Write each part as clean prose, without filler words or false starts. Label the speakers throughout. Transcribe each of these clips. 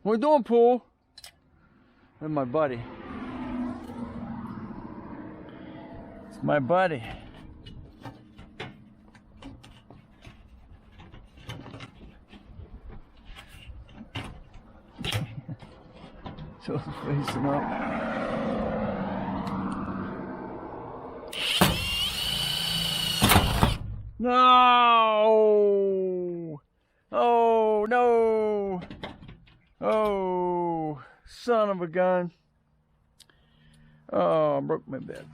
Speaker 1: What you doing, Pool? That's my buddy. It's my buddy. So it's facing up. No! Oh no! Oh, son of a gun! Oh, I broke my bed.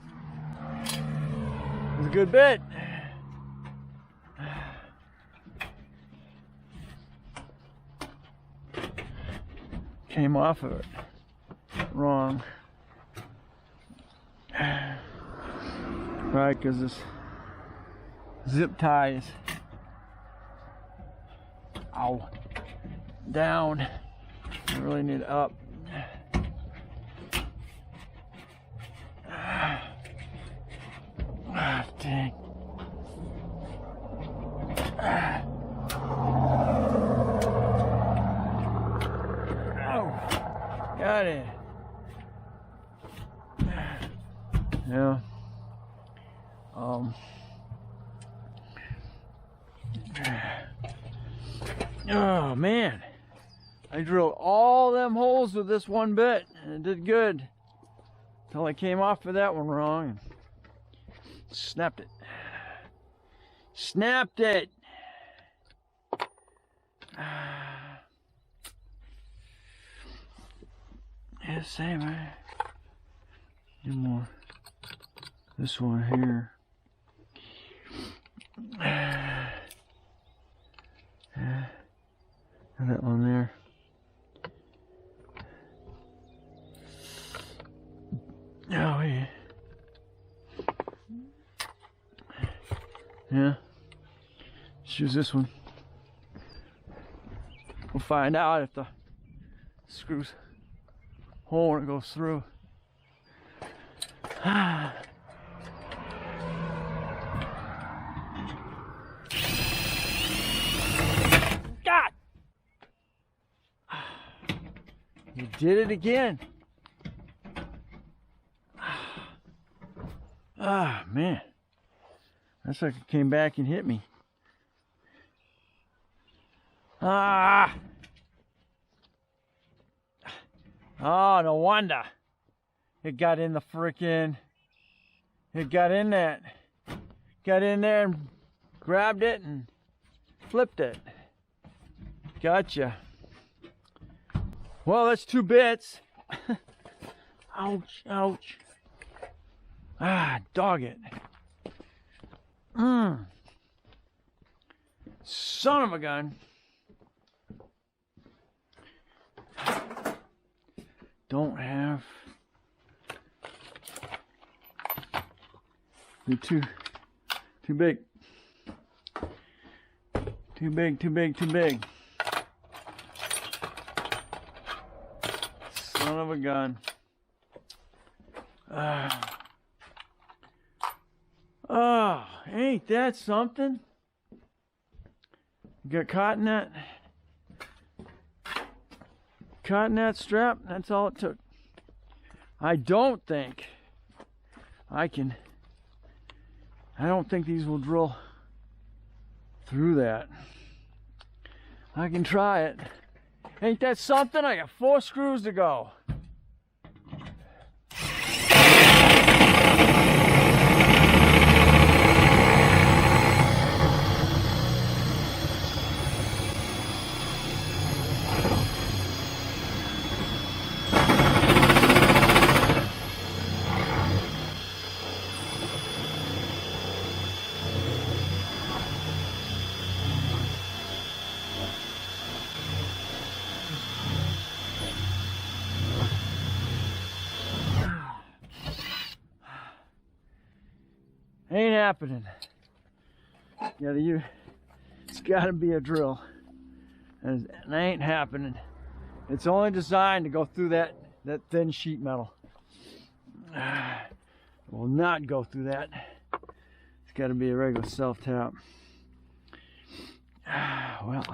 Speaker 1: It was a good bit. Came off of it wrong. Right, because this zip tie is down. I really need up. Ah, dang. Oh, got it. Yeah. Oh man, I drilled all them holes with this one bit and it did good until I came off of that one wrong and snapped it. Snapped it. Yeah, same, right? Do more. This one here. And that one there. Oh yeah. Yeah. Let's use this one. We'll find out if the screws hole when it goes through. God! You did it again. Ah, man. That's like it came back and hit me. Ah! Oh, no wonder. It got in the frickin'. It got in that. Got in there and grabbed it and flipped it. Gotcha. Well, that's 2 bits. Ouch, ouch. Ah, dog it. Son of a gun. Don't have. They're too big. Too big, too big, too big. Son of a gun. Oh, ain't that something? You got caught in that strap. That's all it took. I don't think these will drill through that. I can try it. Ain't that something? I got 4 screws to go. Ain't happening. It's gotta be a drill. And it ain't happening. It's only designed to go through that thin sheet metal. It will not go through that. It's gotta be a regular self-tap. Well,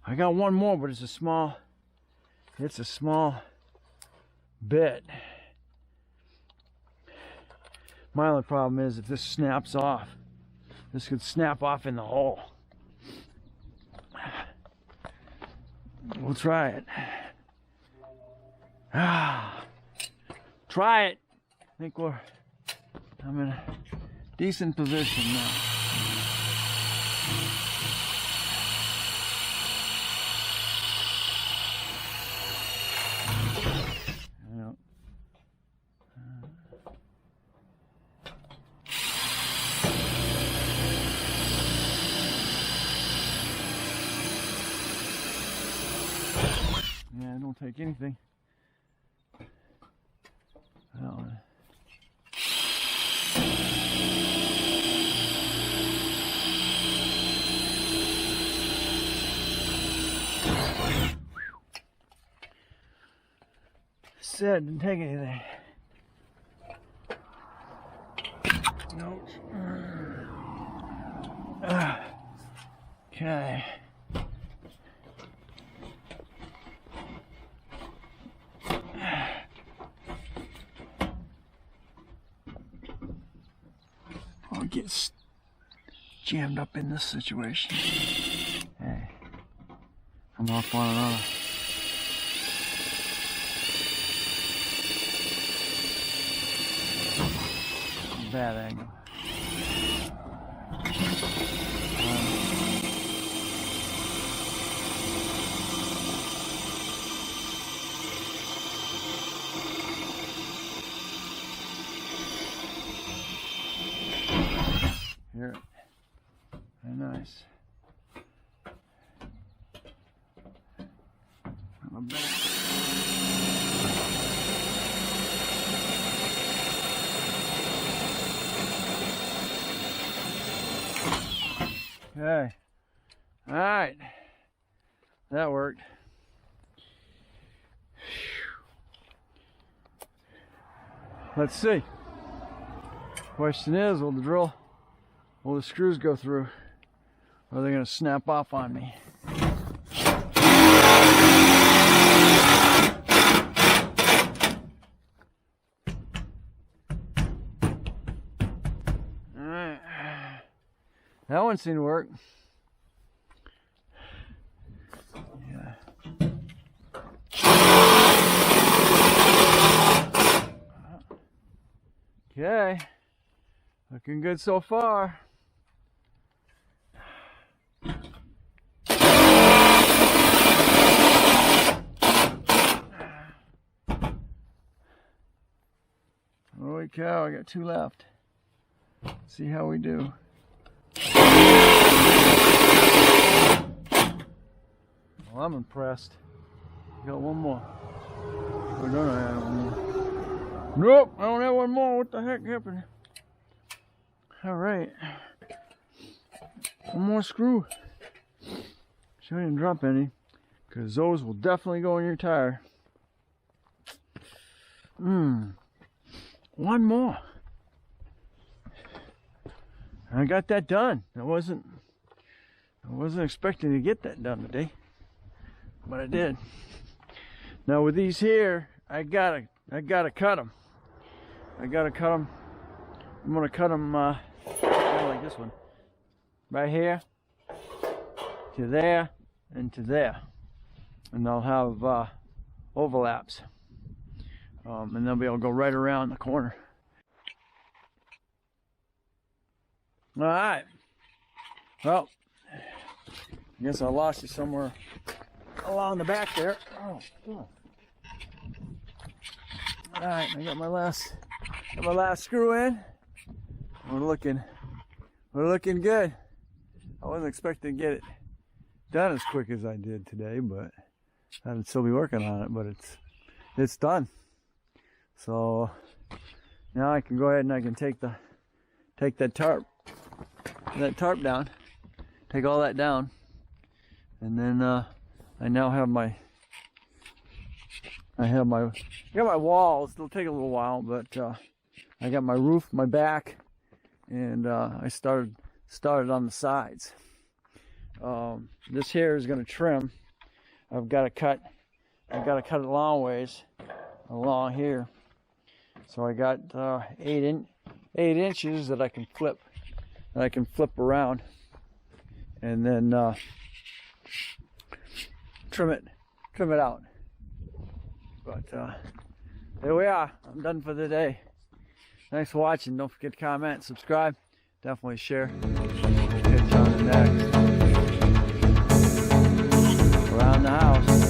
Speaker 1: I got one more, but it's a small it's a small bit. My only problem is if this snaps off, this could snap off in the hole. We'll try it. Try it. I think I'm in a decent position now. Yeah, I don't take anything. Said didn't take anything. Nope. Okay. I'll get jammed up in this situation. Hey, I'm off on another. Bad angle. Here, very nice. I'm back. Okay. All right. That worked. Let's see. Question is, will the screws go through? Or are they going to snap off on me? All right. That one seemed to work. Yeah. Okay. Looking good so far. Holy cow, I got 2 left. Let's see how we do. Well, I'm impressed. Got one more. Or don't I have one more? Nope, I don't have one more. What the heck happened? Alright. One more screw. Sure I didn't drop any, because those will definitely go in your tire. One more. I got that done. I wasn't expecting to get that done today, but I did. Now with these here, I gotta cut them. I'm gonna cut them like this one, right here to there and to there, and they'll have overlaps, and they'll be able to go right around the corner. All right. Well, I guess I lost you somewhere along the back there. Oh, God. All right, I got my last screw in. We're looking good. I wasn't expecting to get it done as quick as I did today, but I'd still be working on it. But it's done. So now I can go ahead and I can take that tarp down, take all that down, and then I now have my walls. It'll take a little while, but I got my roof, my back, and I started on the sides. This here is going to trim. I've got to cut I got to cut it a long ways along here. So I got 8 inches that I can flip, around, and then trim it out. But there we are. I'm done for the day. Thanks for watching. Don't forget to comment, subscribe, definitely share. Catch you on the next Around the House.